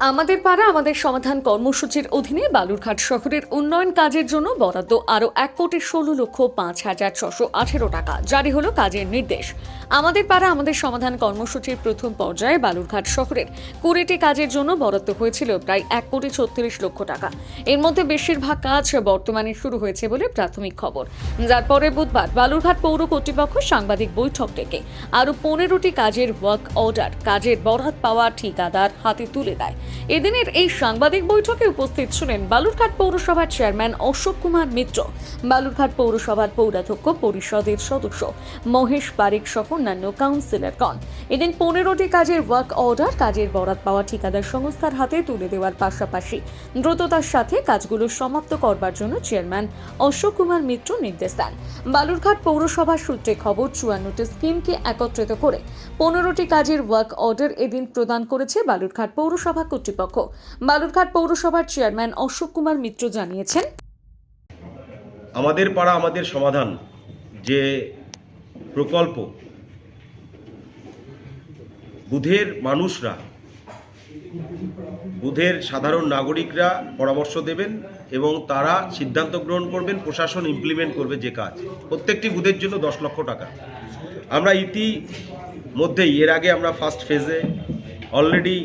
আমাদের পাড়া আমাদের সমাধান কর্মসূচির অধীনে বালুরঘাট শহরের উন্নয়ন কাজের জন্য বরাদ্দ আরও 1,16,05,618 টাকা জারি হলো কাজের নির্দেশ। আমাদের পাড়া আমাদের সমাধান কর্মসূচির প্রথম পর্যায়ে বালুরঘাট শহরের 20টি কাজের জন্য বরাদ্দ হয়েছিল প্রায় 1,36,00,000 টাকা। এর মধ্যে বেশিরভাগ কাজ বর্তমানে শুরু হয়েছে বলে প্রাথমিক খবর, যার পরে বুধবার বালুরঘাট পৌর কর্তৃপক্ষ সাংবাদিক বৈঠক ডেকে আরও 15টি কাজের ওয়ার্ক অর্ডার কাজের বরাত পাওয়া ঠিকাদার হাতে তুলে দেয়। এদিনের এই সাংবাদিক বৈঠকে উপস্থিত ছিলেন বালুরঘাট পৌরসভার চেয়ারম্যান অশোক কুমার মিত্র, বালুরঘাট পৌরসভার পৌরাধ্যক্ষ পরিষদের সদস্য মহেশ পারিক সহ অন্যান্য কাউন্সিলরগণ। এদিন 15টি কাজের ওয়ার্ক অর্ডার কাজের বরাত পাওয়া ঠিকাদার সংস্থার হাতে তুলে দেওয়ার পাশাপাশি দ্রুততার সাথে কাজগুলো সমাপ্ত করবার জন্য চেয়ারম্যান অশোক কুমার মিত্র নির্দেশ দেন। বালুরঘাট পৌরসভার সূত্রে খবর 54টি স্কিমকে একত্রিত করে 15টি কাজের ওয়ার্ক অর্ডার এদিন প্রদান করেছে বালুরঘাট পৌরসভা কর্তৃপক্ষ। বালুরঘাট পৌরসভার চেয়ারম্যান অশোক কুমার মিত্র জানিয়েছেন, আমাদের পাড়া আমাদের সমাধান যে প্রকল্প, বুথের মানুষরা, বুথের সাধারণ নাগরিকরা পরামর্শ দেবেন এবং তারা সিদ্ধান্ত গ্রহণ করবেন, প্রশাসন ইমপ্লিমেন্ট করবে যে কাজ। প্রত্যেকটি বুথের জন্য 10 লক্ষ টাকা আমরা ইতিমধ্যেই এর আগে আমরা ফার্স্ট ফেজে অলরেডি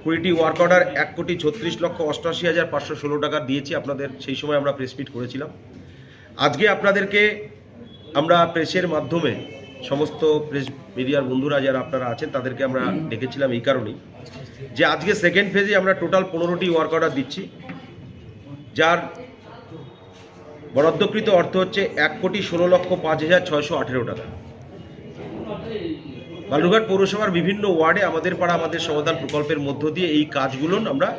20টি ওয়ার্ক অর্ডার 1,36,88,516 টাকা দিয়েছি। আপনাদের সেই সময় আমরা প্রেস মিট করেছিলাম। আজকে আপনাদেরকে আমরা প্রেসের মাধ্যমে সমস্ত প্রেস মিডিয়ার বন্ধুরা যারা আপনারা আছেন তাদেরকে আমরা ডেকেছিলাম এই কারণেই যে আজকে সেকেন্ড ফেজে আমরা টোটাল 15টি ওয়ার্ক অর্ডার দিচ্ছি, যার বরাদ্দকৃত অর্থ হচ্ছে 1,16,05,618 টাকা। বালুরঘাট পৌরসভার বিভিন্ন ওয়ার্ডে আমাদের পাড়া আমাদের সমাধান প্রকল্পের মধ্য দিয়ে এই কাজগুলো আমরা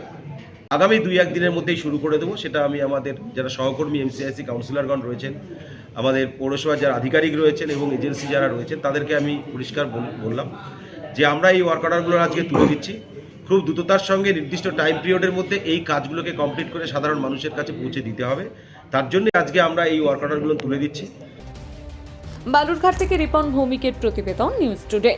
আগামী 2-1 দিনের মধ্যেই শুরু করে দেবো। সেটা আমি আমাদের যারা সহকর্মী এমসিআইসি কাউন্সিলরগণ রয়েছেন, আমাদের পৌরসভার যারা আধিকারিক রয়েছেন এবং এজেন্সি যারা রয়েছেন তাদেরকে আমি পরিষ্কার বললাম যে আমরা এই ওয়ার্ক অর্ডারগুলো আজকে তুলে দিচ্ছি। খুব দ্রুততার সঙ্গে নির্দিষ্ট টাইম পিরিয়ডের মধ্যে এই কাজগুলোকে কমপ্লিট করে সাধারণ মানুষের কাছে পৌঁছে দিতে হবে। তার জন্য আজকে আমরা এই ওয়ার্ক অর্ডারগুলো তুলে দিচ্ছি। বালুরঘাট থেকে রিপন ভৌমিকের প্রতিবেদন, নিউজ টুডে।